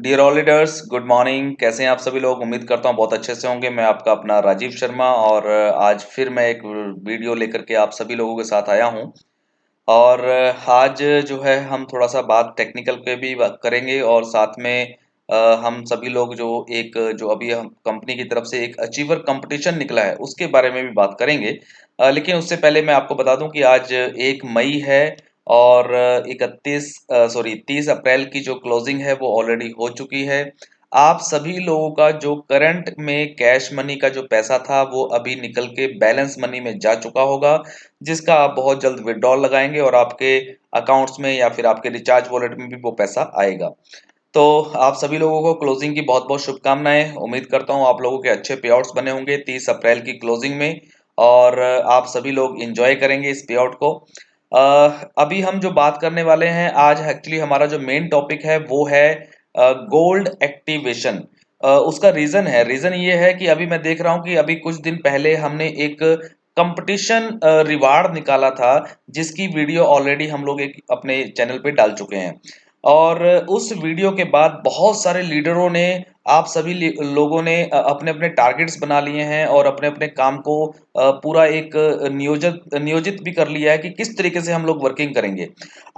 Dear all leaders, good morning. कैसे हैं आप सभी लोग? उम्मीद करता हूं बहुत अच्छे से होंगे। मैं आपका अपना राजीव शर्मा और आज फिर मैं एक वीडियो लेकर के आप सभी लोगों के साथ आया हूं। और आज जो है हम थोड़ा सा बात टेक्निकल पे भी बात करेंगे और साथ में हम सभी लोग जो एक जो अभी हम कंपनी की तरफ से एक अचीवर कंपटीशन निकला है उसके बारे में भी बात करेंगे। लेकिन उससे पहले मैं आपको बता दूं कि आज 1 मई है और 30 अप्रैल की जो क्लोजिंग है वो ऑलरेडी हो चुकी है। आप सभी लोगों का जो करंट में कैश मनी का जो पैसा था वो अभी निकल के बैलेंस मनी में जा चुका होगा, जिसका आप बहुत जल्द विड्रॉल लगाएंगे और आपके अकाउंट्स में या फिर आपके रिचार्ज वॉलेट में भी वो पैसा आएगा। तो आप सभी लोगों को क्लोजिंग की बहुत बहुत शुभकामनाएं। उम्मीद करता हूं आप लोगों के अच्छे पे आउट्स बने होंगे 30 अप्रैल की क्लोजिंग में और आप सभी लोग एंजॉय करेंगे इस पे आउट को। अभी हम जो बात करने वाले हैं आज, एक्चुअली हमारा जो मेन टॉपिक है वो है गोल्ड एक्टिवेशन। उसका रीजन ये है कि अभी मैं देख रहा हूं कि अभी कुछ दिन पहले हमने एक कंपटीशन रिवार्ड निकाला था, जिसकी वीडियो ऑलरेडी हम लोग एक अपने चैनल पे डाल चुके हैं। और उस वीडियो के बाद बहुत सारे लीडरों ने, आप सभी लोगों ने अपने अपने टारगेट्स बना लिए हैं और अपने अपने काम को पूरा एक नियोजित नियोजित भी कर लिया है कि किस तरीके से हम लोग वर्किंग करेंगे।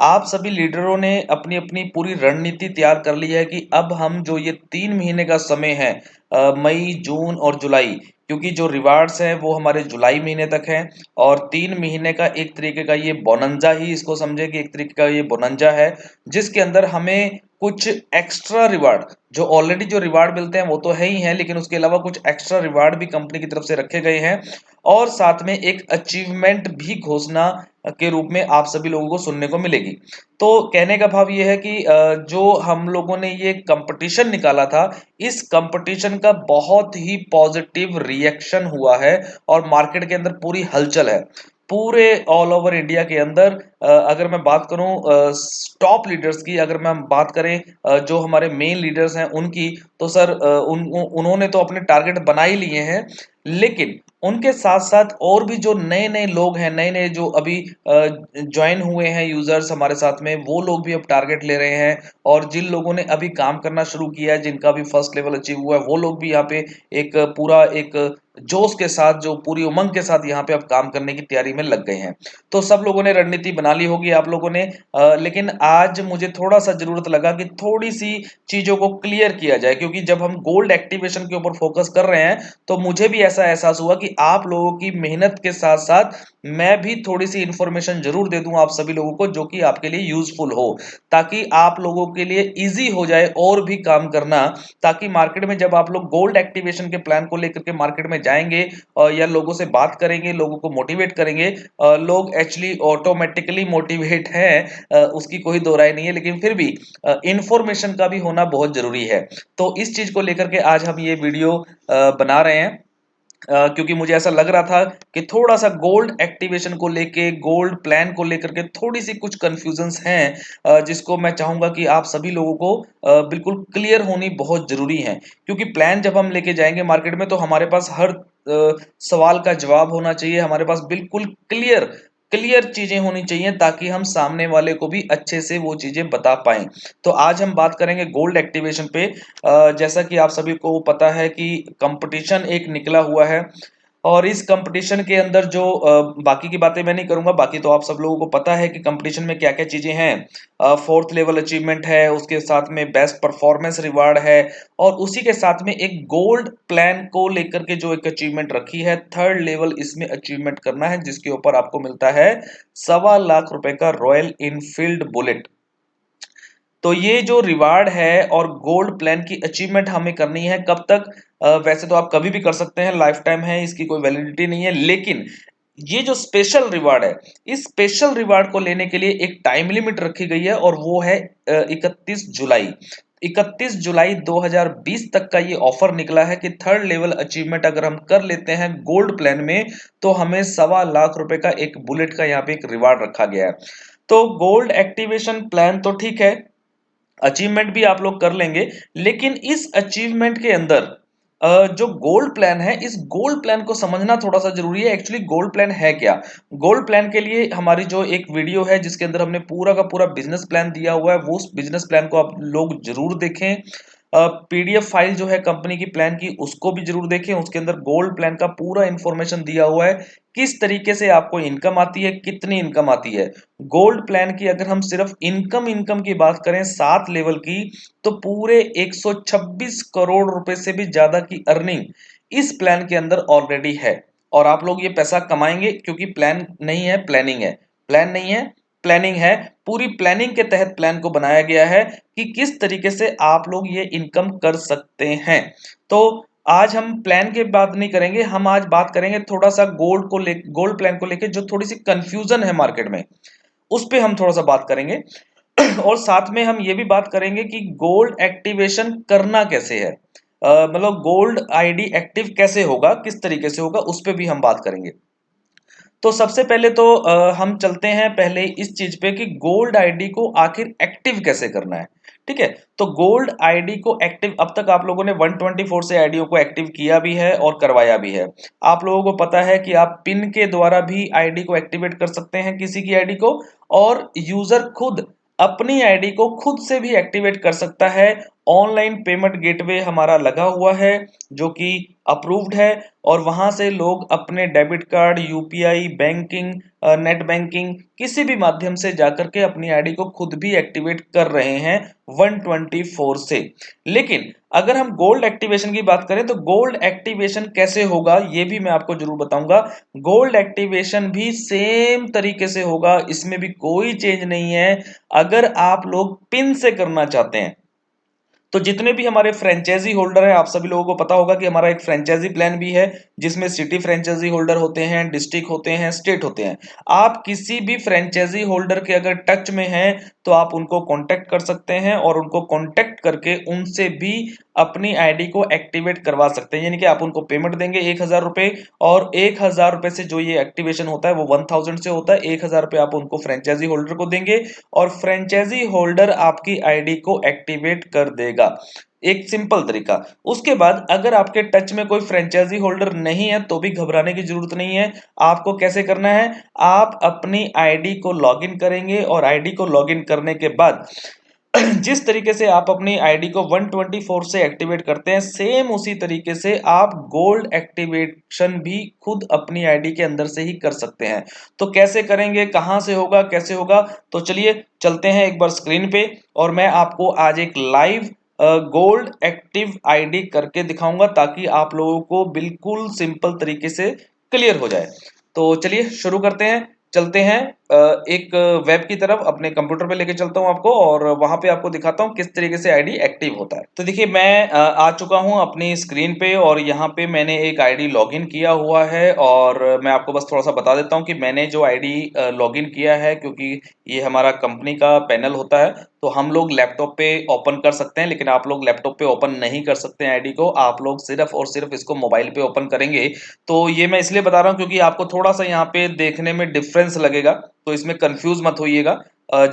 आप सभी लीडरों ने अपनी अपनी पूरी रणनीति तैयार कर ली है कि अब हम जो ये 3 महीने का समय है, मई जून और जुलाई, क्योंकि जो रिवार्ड्स हैं वो हमारे जुलाई महीने तक हैं और 3 महीने का एक तरीके का ये बोनंजा ही इसको समझे कि एक तरीके का ये बोनंजा है, जिसके अंदर हमें कुछ एक्स्ट्रा रिवार्ड, जो ऑलरेडी जो रिवार्ड मिलते हैं वो तो है ही है, लेकिन उसके अलावा कुछ एक्स्ट्रा रिवार्ड भी कंपनी की तरफ से रखे गए हैं और साथ में एक अचीवमेंट भी घोषणा के रूप में आप सभी लोगों को सुनने को मिलेगी। तो कहने का भाव ये है कि जो हम लोगों ने ये कंपटीशन निकाला था, इस कंपटीशन का बहुत ही पॉजिटिव रिएक्शन हुआ है और मार्केट के अंदर पूरी हलचल है। पूरे ऑल ओवर इंडिया के अंदर अगर मैं बात करूं टॉप लीडर्स की, अगर मैं बात करें जो हमारे मेन लीडर्स हैं उनकी, तो सर उन्होंने तो अपने टारगेट बना ही लिए हैं, लेकिन उनके साथ साथ और भी जो नए नए लोग हैं, नए नए जो अभी ज्वाइन हुए हैं यूजर्स हमारे साथ में, वो लोग भी अब टारगेट ले रहे हैं। और जिन लोगों ने अभी काम करना शुरू किया है, जिनका भी फर्स्ट लेवल अचीव हुआ है, वो लोग भी यहाँ पे एक पूरा एक जोश के साथ, जो पूरी उमंग के साथ यहाँ पे अब काम करने की तैयारी में लग गए हैं। तो सब लोगों ने रणनीति बना ली होगी आप लोगों ने, लेकिन आज मुझे थोड़ा सा जरूरत लगा कि थोड़ी सी चीजों को क्लियर किया जाए, क्योंकि जब हम गोल्ड एक्टिवेशन के ऊपर फोकस कर रहे हैं तो मुझे भी ऐसा एहसास हुआ कि आप लोगों की मेहनत के साथ साथ मैं भी थोड़ी सी इंफॉर्मेशन जरूर दे दूं आप सभी लोगों को, जो कि आपके लिए यूजफुल हो, ताकि आप लोगों के लिए इजी हो जाए और भी काम करना। ताकि मार्केट में जब आप लोग गोल्ड एक्टिवेशन के प्लान को लेकर के मार्केट में जाएंगे या लोगों से बात करेंगे, लोगों को मोटिवेट करेंगे, लोग एक्चुअली ऑटोमेटिकली मोटिवेट हैं, उसकी कोई दो राय नहीं है, लेकिन फिर भी इंफॉर्मेशन का भी होना बहुत जरूरी है। तो इस चीज को लेकर के आज हम ये वीडियो बना रहे हैं, क्योंकि मुझे ऐसा लग रहा था कि थोड़ा सा गोल्ड एक्टिवेशन को लेके, गोल्ड प्लान को लेकर के थोड़ी सी कुछ कंफ्यूजन्स हैं, जिसको मैं चाहूंगा कि आप सभी लोगों को बिल्कुल क्लियर होनी बहुत जरूरी है। क्योंकि प्लान जब हम लेके जाएंगे मार्केट में, तो हमारे पास हर सवाल का जवाब होना चाहिए, हमारे पास बिल्कुल क्लियर क्लियर चीजें होनी चाहिए, ताकि हम सामने वाले को भी अच्छे से वो चीजें बता पाएं। तो आज हम बात करेंगे गोल्ड एक्टिवेशन पे। जैसा कि आप सभी को पता है कि कंपटीशन एक निकला हुआ है और इस कंपटीशन के अंदर जो बाकी की बातें मैं नहीं करूंगा, बाकी तो आप सब लोगों को पता है कि कंपटीशन में क्या क्या चीजें हैं। फोर्थ लेवल अचीवमेंट है, उसके साथ में बेस्ट परफॉर्मेंस रिवार्ड है और उसी के साथ में एक गोल्ड प्लान को लेकर के जो एक अचीवमेंट रखी है, थर्ड लेवल इसमें अचीवमेंट करना है, जिसके ऊपर आपको मिलता है 1.25 लाख का रॉयल इनफील्ड बुलेट। तो ये जो रिवार्ड है और गोल्ड प्लान की अचीवमेंट हमें करनी है कब तक? वैसे तो आप कभी भी कर सकते हैं, लाइफ टाइम है, इसकी कोई वैलिडिटी नहीं है, लेकिन ये जो स्पेशल रिवार्ड है, इस स्पेशल रिवार्ड को लेने के लिए एक टाइम लिमिट रखी गई है और वो है 31 जुलाई। 31 जुलाई 2020 तक का ये ऑफर निकला है कि थर्ड लेवल अचीवमेंट अगर हम कर लेते हैं गोल्ड प्लान में, तो हमें 1.25 लाख का एक बुलेट का यहाँ पे एक रिवार्ड रखा गया है। तो गोल्ड एक्टिवेशन प्लान तो ठीक है, अचीवमेंट भी आप लोग कर लेंगे, लेकिन इस अचीवमेंट के अंदर जो गोल्ड प्लान है, इस गोल्ड प्लान को समझना थोड़ा सा जरूरी है। एक्चुअली गोल्ड प्लान है क्या? गोल्ड प्लान के लिए हमारी जो एक वीडियो है, जिसके अंदर हमने पूरा का पूरा बिजनेस प्लान दिया हुआ है, वो उस बिजनेस प्लान को आप लोग जरूर देखें। पीडीएफ फाइल जो है कंपनी की प्लान की उसको भी जरूर देखें। उसके अंदर गोल्ड प्लान का पूरा इंफॉर्मेशन दिया हुआ है, किस तरीके से आपको इनकम आती है, कितनी इनकम आती है। गोल्ड प्लान की अगर हम सिर्फ इनकम की बात करें 7 लेवल की, तो पूरे 126 करोड़ रुपए से भी ज्यादा की अर्निंग इस प्लान के अंदर ऑलरेडी है। और आप लोग ये पैसा कमाएंगे, क्योंकि प्लान नहीं है, प्लानिंग है। प्लान नहीं है, प्लानिंग है। पूरी प्लानिंग के तहत प्लान को बनाया गया है कि किस तरीके से आप लोग ये इनकम कर सकते हैं। तो आज हम प्लान के बात नहीं करेंगे, हम आज बात करेंगे थोड़ा सा गोल्ड प्लान को लेके जो थोड़ी सी कंफ्यूजन है मार्केट में, उस पे हम थोड़ा सा बात करेंगे। और साथ में हम ये भी बात करेंगे कि गोल्ड एक्टिवेशन करना कैसे है, मतलब गोल्ड आईडी एक्टिव कैसे होगा, किस तरीके से होगा, उस पे भी हम बात करेंगे। तो सबसे पहले तो हम चलते हैं पहले इस चीज पे कि गोल्ड आईडी को आखिर एक्टिव कैसे करना है। ठीक है, तो गोल्ड आईडी को एक्टिव, अब तक आप लोगों ने 124 से आईडियों को एक्टिव किया भी है और करवाया भी है। आप लोगों को पता है कि आप पिन के द्वारा भी आईडी को एक्टिवेट कर सकते हैं किसी की आईडी को, और यूजर खुद अपनी आईडी को खुद से भी एक्टिवेट कर सकता है। ऑनलाइन पेमेंट गेटवे हमारा लगा हुआ है जो कि अप्रूव्ड है, और वहां से लोग अपने debit card, UPI, banking, net banking किसी भी माध्यम से जाकर के अपनी आईडी को खुद भी एक्टिवेट कर रहे हैं 124 से। लेकिन अगर हम गोल्ड एक्टिवेशन की बात करें तो गोल्ड एक्टिवेशन कैसे होगा ये भी मैं आपको जरूर बताऊंगा। गोल्ड एक्टिवेशन भी सेम तरीके से होगा, इसमें भी कोई चेंज नहीं है। अगर आप लोग पिन से करना चाहते हैं तो जितने भी हमारे फ्रेंचाइजी होल्डर हैं, आप सभी लोगों को पता होगा कि हमारा एक फ्रेंचाइजी प्लान भी है जिसमें सिटी फ्रेंचाइजी होल्डर होते हैं, डिस्ट्रिक्ट होते हैं, स्टेट होते हैं। आप किसी भी फ्रेंचाइजी होल्डर के अगर टच में हैं तो आप उनको कांटेक्ट कर सकते हैं और उनको कांटेक्ट करके उनसे भी अपनी आईडी को एक्टिवेट करवा सकते हैं। यानी कि आप उनको पेमेंट देंगे 1,000 रुपए, और 1,000 रुपए से जो ये एक्टिवेशन होता है वो 1,000 से होता है। 1,000 रुपए आप उनको फ्रेंचाइजी होल्डर को देंगे और फ्रेंचाइजी होल्डर आपकी आईडी को एक्टिवेट कर देगा। एक सिंपल तरीका। उसके बाद अगर आपके टच में कोई फ्रेंचाइजी होल्डर नहीं है तो भी घबराने की जरूरत नहीं है। आपको कैसे करना है, आप अपनी आईडी को लॉगिन करेंगे और आईडी को लॉगिन करने के बाद जिस तरीके से आप अपनी आईडी को 124 से एक्टिवेट करते हैं, सेम उसी तरीके से आप गोल्ड एक्टिवेशन भी खुद अपनी आईडी के अंदर से ही कर सकते हैं। तो कैसे करेंगे, कहां से होगा, कैसे होगा, तो चलिए चलते हैं एक बार स्क्रीन पे और मैं आपको आज एक लाइव गोल्ड एक्टिव आईडी करके दिखाऊंगा ताकि आप लोगों को बिल्कुल सिंपल तरीके से क्लियर हो जाए। तो चलिए शुरू करते हैं, चलते हैं एक वेब की तरफ, अपने कंप्यूटर पे लेके चलता हूं आपको और वहां पे आपको दिखाता हूं किस तरीके से आईडी एक्टिव होता है। तो देखिए मैं आ चुका हूं अपनी स्क्रीन पे और यहाँ पे मैंने एक आईडी लॉगिन किया हुआ है, और मैं आपको बस थोड़ा सा बता देता हूं कि मैंने जो आईडी लॉगिन किया है, क्योंकि ये हमारा कंपनी का पैनल होता है तो हम लोग लैपटॉप पे ओपन कर सकते हैं, लेकिन आप लोग लैपटॉप पे ओपन नहीं कर सकते हैं आईडी को। आप लोग सिर्फ और सिर्फ इसको मोबाइल पे ओपन करेंगे। तो ये मैं इसलिए बता रहा हूँ क्योंकि आपको थोड़ा सा यहाँ पे देखने में डिफरेंस लगेगा, तो इसमें कंफ्यूज मत होइएगा।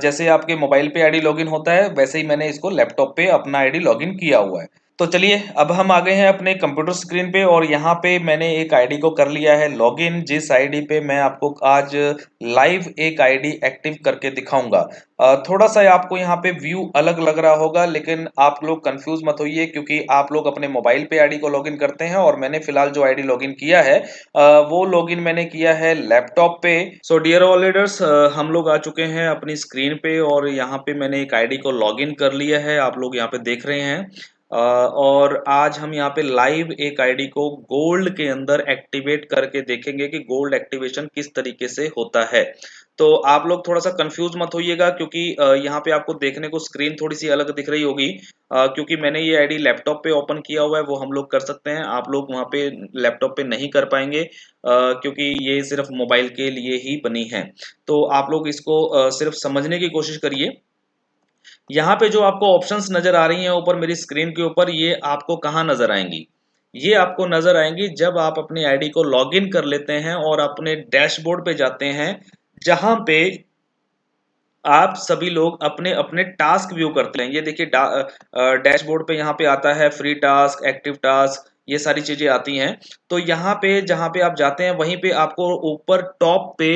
जैसे आपके मोबाइल पे आईडी लॉगिन होता है वैसे ही मैंने इसको लैपटॉप पे अपना आईडी लॉगिन किया हुआ है। तो चलिए अब हम आ गए हैं अपने कंप्यूटर स्क्रीन पे और यहाँ पे मैंने एक आईडी को कर लिया है लॉगिन, जिस आईडी पे मैं आपको आज लाइव एक आईडी एक्टिव करके दिखाऊंगा। थोड़ा सा आपको यहाँ पे व्यू अलग लग रहा होगा, लेकिन आप लोग कंफ्यूज मत होइए क्योंकि आप लोग अपने मोबाइल पे आईडी को लॉगिन करते हैं और मैंने फिलहाल जो आईडी लॉगिन किया है वो लॉगिन मैंने किया है लैपटॉप पे। सो डियर ऑल लीडर्स, हम लोग आ चुके हैं अपनी स्क्रीन पे और यहाँ पे मैंने एक आईडी को लॉगिन कर लिया है, आप लोग यहाँ पे देख रहे हैं। और आज हम यहाँ पे लाइव एक आईडी को गोल्ड के अंदर एक्टिवेट करके देखेंगे कि गोल्ड एक्टिवेशन किस तरीके से होता है। तो आप लोग थोड़ा सा कंफ्यूज मत होइएगा क्योंकि यहाँ पे आपको देखने को स्क्रीन थोड़ी सी अलग दिख रही होगी, क्योंकि मैंने ये आईडी लैपटॉप पे ओपन किया हुआ है। वो हम लोग कर सकते हैं, आप लोग वहाँ पे लैपटॉप पे नहीं कर पाएंगे क्योंकि ये सिर्फ मोबाइल के लिए ही बनी है। तो आप लोग इसको सिर्फ समझने की कोशिश करिए। यहाँ पे जो आपको ऑप्शंस नजर आ रही हैं ऊपर मेरी स्क्रीन के ऊपर, ये आपको कहाँ नजर आएंगी, ये आपको नजर आएंगी जब आप अपनी आईडी को लॉगिन कर लेते हैं और अपने डैशबोर्ड पे जाते हैं, जहां पे आप सभी लोग अपने अपने टास्क व्यू करते हैं। ये देखिए डैशबोर्ड पे यहाँ पे आता है फ्री टास्क, एक्टिव टास्क, ये सारी चीजें आती हैं। तो यहाँ पे जहाँ पे आप जाते हैं वहीं पे आपको ऊपर टॉप पे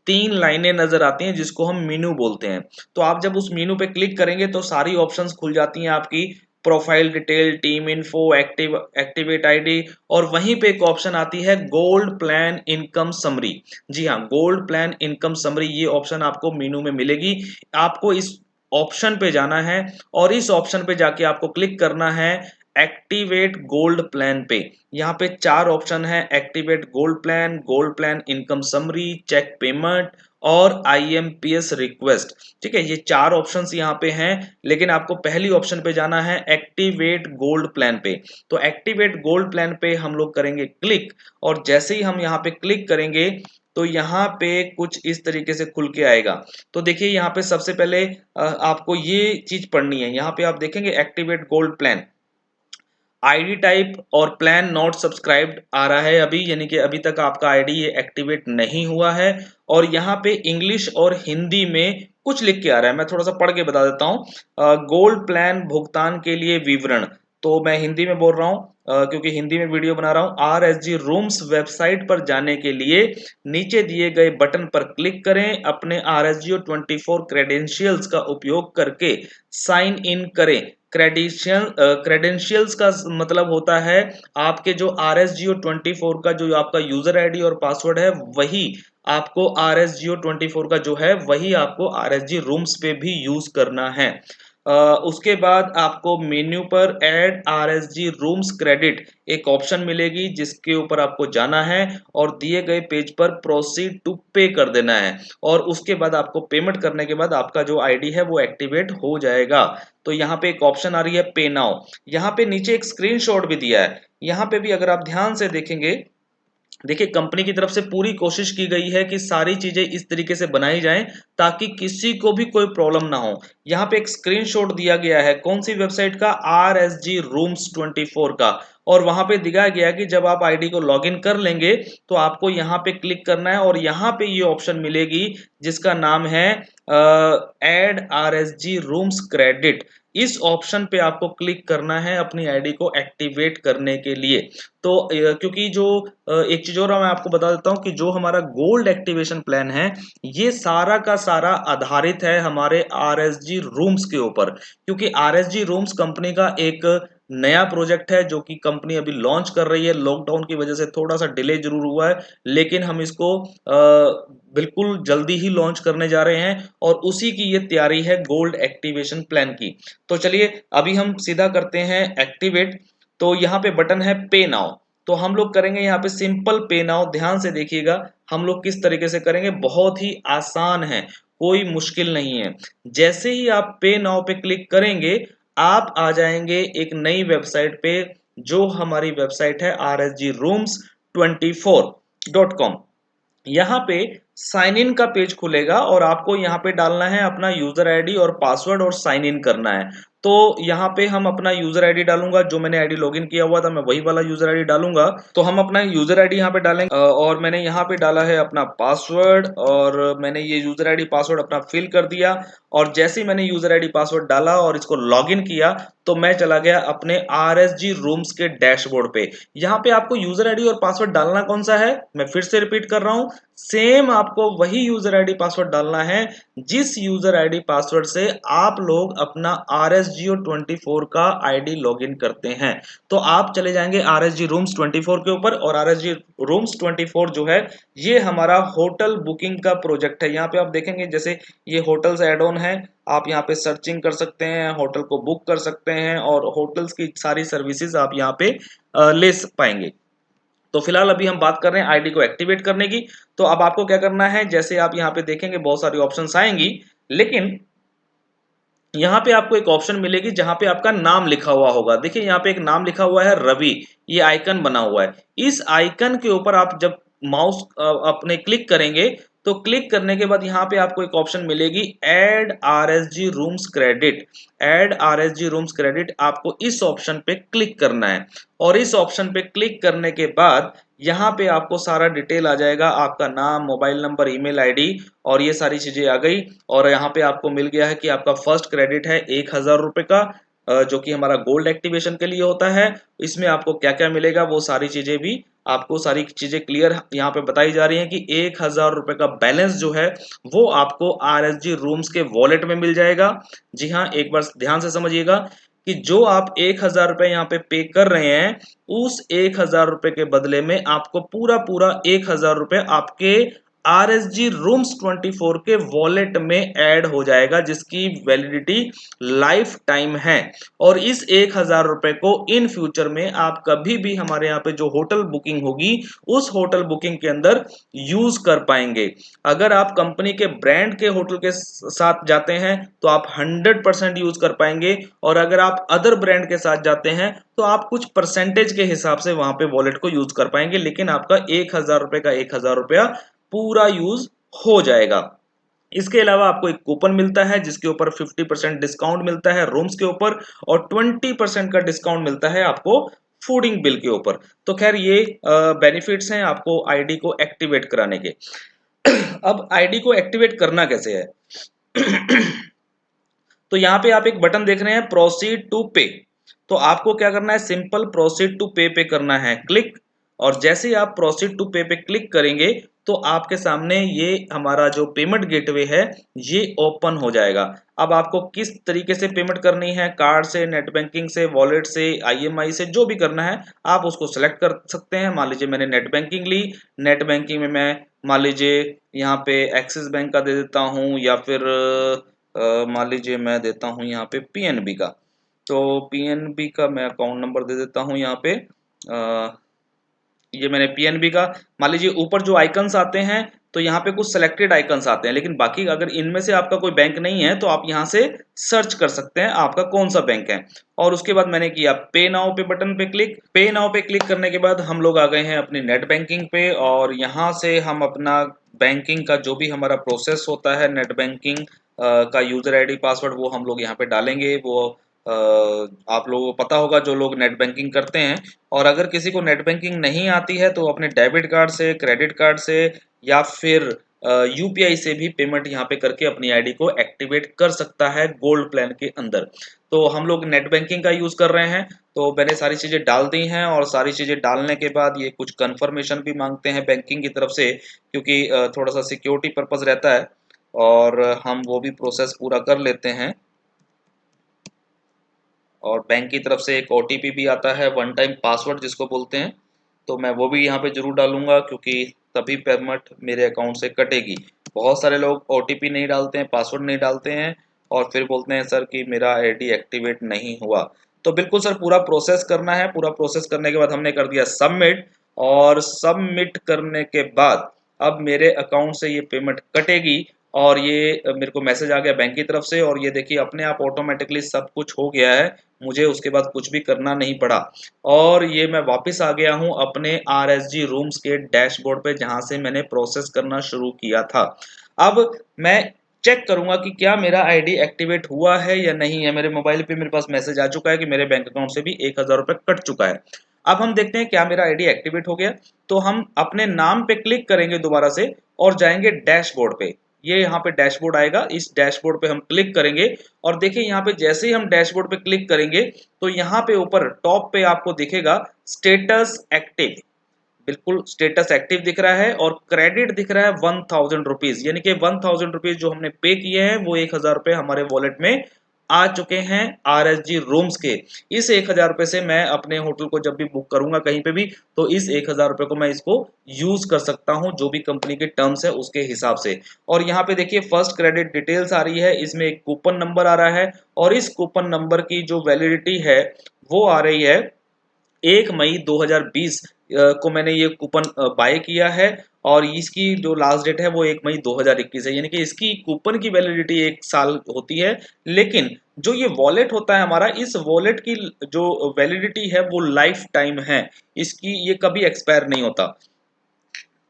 3 लाइनें नजर आती हैं जिसको हम मीनू बोलते हैं। तो आप जब उस मीनू पे क्लिक करेंगे तो सारी ऑप्शंस खुल जाती हैं आपकी। Profile detail, team info, activate ID, और वहीं पे एक ऑप्शन आती है गोल्ड प्लान इनकम समरी। जी हाँ, गोल्ड प्लान इनकम समरी ये ऑप्शन आपको मेनू में मिलेगी। आपको इस ऑप्शन पे जाना है और इस ऑप्शन पे जाके आपको क्लिक करना है एक्टिवेट गोल्ड प्लान पे। यहाँ पे 4 ऑप्शन है, activate gold plan income summary, cheque payment और आईएमपीएस रिक्वेस्ट। ठीक है, ये 4 ऑप्शंस यहाँ पे हैं, लेकिन आपको पहली ऑप्शन पे जाना है एक्टिवेट गोल्ड प्लान पे। तो एक्टिवेट गोल्ड प्लान पे हम लोग करेंगे क्लिक, और जैसे ही हम यहाँ पे क्लिक करेंगे तो यहाँ पे कुछ इस तरीके से खुल के आएगा। तो देखिए यहाँ पे सबसे पहले आपको ये चीज पढ़नी है। यहाँ पे आप देखेंगे activate gold plan, ID type और प्लान नॉट सब्सक्राइब्ड आ रहा है अभी, यानी कि अभी तक आपका आईडी ये एक्टिवेट नहीं हुआ है। और यहाँ पे इंग्लिश और हिंदी में कुछ लिख के आ रहा है, मैं थोड़ा सा पढ़ के बता देता हूँ। गोल्ड प्लान भुगतान के लिए विवरण, तो मैं हिंदी में बोल रहा हूँ क्योंकि हिंदी में वीडियो बना रहा हूँ। RSG रूम्स वेबसाइट पर जाने के लिए नीचे दिए गए बटन पर क्लिक करें, अपने RSGO 24 क्रेडेंशियल्स का उपयोग करके साइन इन करें। क्रेडेंशियल्स का मतलब होता है आपके जो RSGO 24 का जो आपका यूजर आईडी और पासवर्ड है, वही आपको RSGO 24 का जो है वही आपको RSG रूम्स पे भी यूज करना है। उसके बाद आपको मेन्यू पर ऐड RSG रूम्स क्रेडिट एक ऑप्शन मिलेगी, जिसके ऊपर आपको जाना है और दिए गए पेज पर प्रोसीड टू पे कर देना है। और उसके बाद आपको पेमेंट करने के बाद आपका जो आईडी है वो एक्टिवेट हो जाएगा। तो यहाँ पे एक ऑप्शन आ रही है पे नाउ, यहाँ पे नीचे एक स्क्रीनशॉट भी दिया है। यहाँ पे भी अगर आप ध्यान से देखेंगे, देखिए कंपनी की तरफ से पूरी कोशिश की गई है कि सारी चीजें इस तरीके से बनाई जाएं ताकि किसी को भी कोई प्रॉब्लम ना हो। यहाँ पे एक स्क्रीनशॉट दिया गया है, कौन सी वेबसाइट का, RSG रूम्स 24 का। और वहां पे दिखाया गया कि जब आप आईडी को लॉगिन कर लेंगे तो आपको यहाँ पे क्लिक करना है और यहाँ पे ये ऑप्शन मिलेगी जिसका नाम है ऐड RSG रूम्स क्रेडिट। इस ऑप्शन पे आपको क्लिक करना है अपनी आईडी को एक्टिवेट करने के लिए। तो क्योंकि जो एक चीज और मैं आपको बता देता हूं कि जो हमारा गोल्ड एक्टिवेशन प्लान है, ये सारा का सारा आधारित है हमारे RSG रूम्स के ऊपर। क्योंकि RSG रूम्स कंपनी का एक नया प्रोजेक्ट है जो कि कंपनी अभी लॉन्च कर रही है। लॉकडाउन की वजह से थोड़ा सा डिले जरूर हुआ है, लेकिन हम इसको बिल्कुल जल्दी ही लॉन्च करने जा रहे हैं और उसी की ये तैयारी है गोल्ड एक्टिवेशन प्लान की। तो चलिए अभी हम सीधा करते हैं एक्टिवेट। तो यहाँ पे बटन है पे नाउ, तो हम लोग करेंगे यहाँ पे सिंपल पे नाउ। ध्यान से देखिएगा हम लोग किस तरीके से करेंगे, बहुत ही आसान है, कोई मुश्किल नहीं है। जैसे ही आप पे नाउ पे क्लिक करेंगे आप आ जाएंगे एक नई वेबसाइट पे, जो हमारी वेबसाइट है rsgrooms24.com। यहाँ पे साइन इन का पेज खुलेगा और आपको यहाँ पे डालना है अपना यूजर आईडी और पासवर्ड और साइन इन करना है। तो यहाँ पे हम अपना यूजर आईडी डालूंगा, जो मैंने आईडी लॉगिन किया हुआ था मैं वही वाला यूजर आईडी डालूंगा। तो हम अपना यूजर आईडी यहाँ पे डालेंगे और मैंने यहाँ पे डाला है अपना पासवर्ड, और मैंने ये यूजर आईडी पासवर्ड अपना फिल कर दिया। और जैसे ही मैंने यूजर आईडी पासवर्ड डाला और इसको लॉगिन किया तो मैं चला गया अपने RSG रूम्स के डैशबोर्ड पे। यहाँ पे आपको यूजर आईडी और पासवर्ड डालना कौन सा है, मैं फिर से रिपीट कर रहा हूँ, सेम आपको वही यूजर आईडी पासवर्ड डालना है जिस यूजर आईडी पासवर्ड से आप लोग अपना RSGO 24 का आईडी लॉगिन करते हैं। तो आप चले जाएंगे RSG रूम्स 24 के ऊपर, और RSG रूम्स 24 जो है ये हमारा होटल बुकिंग का प्रोजेक्ट है। यहाँ पे आप देखेंगे जैसे ये होटल्स एड ऑन है, आप यहाँ पे सर्चिंग कर सकते हैं, होटल को बुक कर सकते हैं और होटल्स की सारी सर्विसेज आप यहाँ पे ले पाएंगे। तो फिलहाल अभी हम बात कर रहे हैं आईडी को एक्टिवेट करने की। तो अब आपको क्या करना है, जैसे आप यहाँ पे देखेंगे बहुत सारी ऑप्शंस आएंगी, लेकिन यहाँ पे आपको एक ऑप्शन मिलेगी जहां पे आपका नाम लिखा हुआ होगा। देखिए यहाँ पे एक नाम लिखा हुआ है रवि, ये आइकन बना हुआ है। इस आइकन के ऊपर आप जब माउस अपने क्लिक करेंगे तो क्लिक करने के बाद यहाँ पे आपको एक ऑप्शन मिलेगी add RSG rooms credit. Add RSG rooms credit, आपको इस ऑप्शन पे क्लिक करना है और इस ऑप्शन पे क्लिक करने के बाद यहाँ पे आपको सारा डिटेल आ जाएगा, आपका नाम, मोबाइल नंबर, ईमेल आईडी और ये सारी चीजें आ गई। और यहाँ पे आपको मिल गया है कि आपका फर्स्ट क्रेडिट है 1000 रुपए का, जो कि हमारा गोल्ड एक्टिवेशन के लिए होता है। इसमें आपको क्या क्या मिलेगा वो सारी चीजें भी आपको सारी चीजें क्लियर यहाँ पे बताई जा रही हैं कि 1000 रुपए का बैलेंस जो है वो आपको RSG रूम्स के वॉलेट में मिल जाएगा। जी हाँ, एक बार ध्यान से समझिएगा कि जो आप 1,000 रुपए यहाँ पे पे कर रहे हैं, उस 1,000 रुपए के बदले में आपको पूरा पूरा 1,000 रुपए आपके RSG रूम्स 24 के वॉलेट में ऐड हो जाएगा, जिसकी वैलिडिटी लाइफ टाइम है। और इस 1,000 रुपए को इन फ्यूचर में आप कभी भी हमारे यहाँ पे जो होटल बुकिंग होगी, उस होटल बुकिंग के अंदर यूज कर पाएंगे। अगर आप कंपनी के ब्रांड के होटल के साथ जाते हैं तो आप 100% यूज कर पाएंगे, और अगर आप अदर ब्रांड के साथ जाते हैं तो आप कुछ परसेंटेज के हिसाब से वहां पे वॉलेट को यूज कर पाएंगे, लेकिन आपका 1,000 रुपए का 1,000 रुपया पूरा यूज हो जाएगा। इसके अलावा आपको एक कूपन मिलता है जिसके ऊपर 50% डिस्काउंट मिलता है रूम्स के ऊपर, और 20% का डिस्काउंट मिलता है आपको फूडिंग बिल के ऊपर। तो खैर ये बेनिफिट्स हैं आपको आईडी को एक्टिवेट कराने के। अब आईडी को एक्टिवेट करना कैसे है? तो यहाँ पे आप एक बटन देख रहे हैं, प्रोसीड टू पे। तो आपको क्या करना है, सिंपल प्रोसीड टू पे पे करना है क्लिक। और जैसे ही आप प्रोसीड टू पे पे क्लिक करेंगे तो आपके सामने ये हमारा जो पेमेंट गेटवे है ये ओपन हो जाएगा। अब आपको किस तरीके से पेमेंट करनी है, कार्ड से, नेट बैंकिंग से, वॉलेट से, IMI से, जो भी करना है आप उसको सेलेक्ट कर सकते हैं। मान लीजिए मैंने नेट बैंकिंग ली, नेट बैंकिंग में मैं मान लीजिए यहाँ पे एक्सिस बैंक का दे देता हूँ, या फिर मान लीजिए मैं देता हूँ यहाँ पे PNB का। तो PNB का मैं अकाउंट नंबर दे देता हूँ यहाँ पे, ये मैंने PNB का। मान लीजिए ऊपर जो आइकन्स आते हैं तो यहाँ पे कुछ सिलेक्टेड आइकन्स आते हैं, लेकिन बाकी अगर इनमें से आपका कोई बैंक नहीं है तो आप यहाँ से सर्च कर सकते हैं आपका कौन सा बैंक है। और उसके बाद मैंने किया पे नाउ पे बटन पे क्लिक। पे नाउ पे क्लिक करने के बाद हम लोग आ गए हैं अपनी नेट बैंकिंग पे, और यहाँ से हम अपना बैंकिंग का जो भी हमारा प्रोसेस होता है नेट बैंकिंग का यूजर ID पासवर्ड वो हम लोग यहाँ पे डालेंगे। वो आप लोगों को पता होगा जो लोग नेट बैंकिंग करते हैं। और अगर किसी को नेट बैंकिंग नहीं आती है तो अपने डेबिट कार्ड से, क्रेडिट कार्ड से, या फिर UPI से भी पेमेंट यहाँ पे करके अपनी आईडी को एक्टिवेट कर सकता है गोल्ड प्लान के अंदर। तो हम लोग नेट बैंकिंग का यूज कर रहे हैं, तो मैंने सारी चीजें डाल दी हैं, और सारी चीजें डालने के बाद ये कुछ कंफर्मेशन भी मांगते हैं बैंकिंग की तरफ से, क्योंकि थोड़ा सा सिक्योरिटी पर्पज रहता है, और हम वो भी प्रोसेस पूरा कर लेते हैं। और बैंक की तरफ से एक OTP भी आता है, वन टाइम पासवर्ड जिसको बोलते हैं, तो मैं वो भी यहाँ पे जरूर डालूंगा, क्योंकि तभी पेमेंट मेरे अकाउंट से कटेगी। बहुत सारे लोग OTP नहीं डालते हैं, पासवर्ड नहीं डालते हैं, और फिर बोलते हैं सर कि मेरा आईडी एक्टिवेट नहीं हुआ। तो बिल्कुल सर पूरा प्रोसेस करना है। पूरा प्रोसेस करने के बाद हमने कर दिया सबमिट, और सबमिट करने के बाद अब मेरे अकाउंट से ये पेमेंट कटेगी, और ये मेरे को मैसेज आ गया बैंक की तरफ से, और ये देखिए अपने आप ऑटोमेटिकली सब कुछ हो गया है, मुझे उसके बाद कुछ भी करना नहीं पड़ा। और ये मैं वापस आ गया हूं अपने RSG रूम्स के डैशबोर्ड पे, जहां से मैंने प्रोसेस करना शुरू किया था। अब मैं चेक करूंगा कि क्या मेरा आईडी एक्टिवेट हुआ है या नहीं है। मेरे मोबाइल पे मेरे पास मैसेज आ चुका है कि मेरे बैंक अकाउंट से भी 1,000 रुपए कट चुका है। अब हम देखते हैं क्या मेरा आईडी एक्टिवेट हो गया। तो हम अपने नाम पे क्लिक करेंगे दोबारा से, और जाएंगे डैशबोर्ड पे। ये यहाँ पे डैशबोर्ड आएगा, इस डैशबोर्ड पे हम क्लिक करेंगे, और देखिए यहाँ पे जैसे ही हम डैशबोर्ड पे क्लिक करेंगे तो यहाँ पे ऊपर टॉप पे आपको दिखेगा स्टेटस एक्टिव। बिल्कुल स्टेटस एक्टिव दिख रहा है, और क्रेडिट दिख रहा है 1,000 रुपीज, यानी कि 1,000 रुपीज जो हमने पे किए हैं वो 1,000 रुपए हमारे वॉलेट में आ चुके हैं RSG रूम्स के। इस 1,000 रुपए से मैं अपने होटल को जब भी बुक करूंगा कहीं पे भी, तो इस 1,000 रुपए को मैं इसको यूज कर सकता हूं जो भी कंपनी के टर्म्स है उसके हिसाब से। और यहाँ पे देखिए फर्स्ट क्रेडिट डिटेल्स आ रही है, इसमें एक कूपन नंबर आ रहा है, और इस कूपन नंबर की जो वैलिडिटी है वो आ रही है 1 मई 2020 को मैंने ये कूपन बाय किया है, और इसकी जो लास्ट डेट है वो 1 मई 2021 है, यानी कि इसकी कूपन की वैलिडिटी 1 साल होती है। लेकिन जो ये वॉलेट होता है हमारा, इस वॉलेट की जो वैलिडिटी है वो लाइफ टाइम है, इसकी ये कभी एक्सपायर नहीं होता।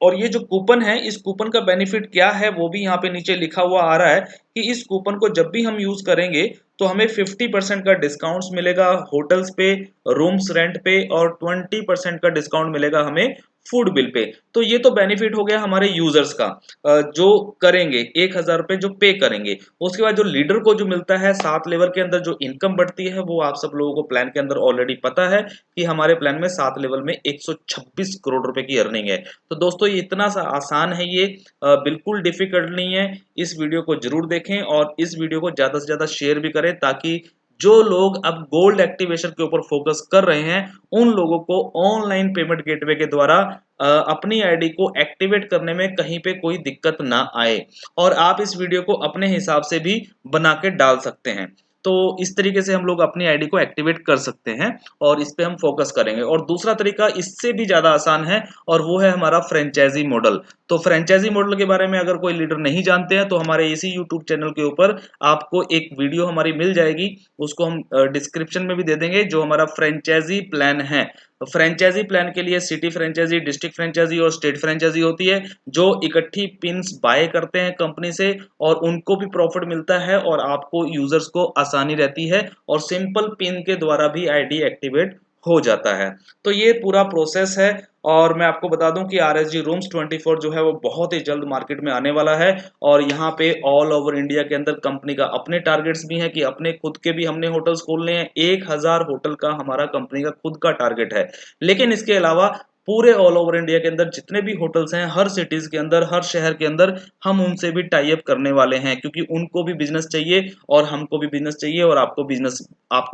और ये जो कूपन है, इस कूपन का बेनिफिट क्या है वो भी यहाँ पे नीचे लिखा हुआ आ रहा है, कि इस कूपन को जब भी हम यूज करेंगे तो हमें 50% का डिस्काउंट मिलेगा होटल्स पे, रूम्स रेंट पे, और 20% का डिस्काउंट मिलेगा हमें फूड बिल पे। तो ये तो बेनिफिट हो गया हमारे यूजर्स का, जो करेंगे 1,000 रुपए जो पे करेंगे। उसके बाद जो लीडर को जो मिलता है 7 लेवल के अंदर जो इनकम बढ़ती है, वो आप सब लोगों को प्लान के अंदर ऑलरेडी पता है कि हमारे प्लान में 7 लेवल में 126 करोड़ रुपए की अर्निंग है। तो दोस्तों ये इतना सा आसान है, ये बिल्कुल डिफिकल्ट नहीं है। इस वीडियो को जरूर देखें, और इस वीडियो को ज्यादा से ज्यादा शेयर भी करें, ताकि जो लोग अब गोल्ड एक्टिवेशन के ऊपर फोकस कर रहे हैं उन लोगों को ऑनलाइन पेमेंट गेटवे के द्वारा अपनी आईडी को एक्टिवेट करने में कहीं पे कोई दिक्कत ना आए, और आप इस वीडियो को अपने हिसाब से भी बना के डाल सकते हैं। तो इस तरीके से हम लोग अपनी आईडी को एक्टिवेट कर सकते हैं और इस पे हम फोकस करेंगे। और दूसरा तरीका इससे भी ज्यादा आसान है और वो है हमारा फ्रेंचाइजी मॉडल। तो फ्रेंचाइजी मॉडल के बारे में अगर कोई लीडर नहीं जानते हैं तो हमारे इसी यूट्यूब चैनल के ऊपर आपको एक वीडियो हमारी मिल जाएगी, उसको हम डिस्क्रिप्शन में भी दे देंगे, जो हमारा फ्रेंचाइजी प्लान है। फ्रेंचाइजी प्लान के लिए सिटी फ्रेंचाइजी, डिस्ट्रिक्ट फ्रेंचाइजी और स्टेट फ्रेंचाइजी होती है, जो इकट्ठी पिन्स बाय करते हैं कंपनी से और उनको भी प्रॉफिट मिलता है और आपको यूजर्स को आसानी रहती है और सिंपल पिन के द्वारा भी आईडी एक्टिवेट हो जाता है। तो ये पूरा प्रोसेस है। और मैं आपको बता दूं कि RSG रूम्स 24 जो है वो बहुत ही जल्द मार्केट में आने वाला है और यहाँ पे ऑल ओवर इंडिया के अंदर कंपनी का अपने टारगेट्स भी हैं कि अपने खुद के भी हमने होटल्स खोलने हैं। 1000 होटल का हमारा कंपनी का खुद का टारगेट है। लेकिन इसके अलावा पूरे ऑल ओवर इंडिया के अंदर जितने भी होटल्स हैं, हर सिटीज के अंदर, हर शहर के अंदर हम उनसे भी टाई अप करने वाले हैं, क्योंकि उनको भी बिजनेस चाहिए और हमको भी बिजनेस चाहिए और आपको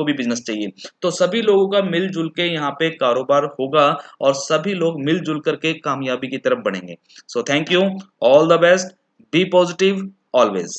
भी बिजनेस चाहिए। तो सभी लोगों का मिलजुल के यहाँ पे कारोबार होगा और सभी लोग मिलजुल करके कामयाबी की तरफ बढ़ेंगे। So thank you, all the best, be positive always.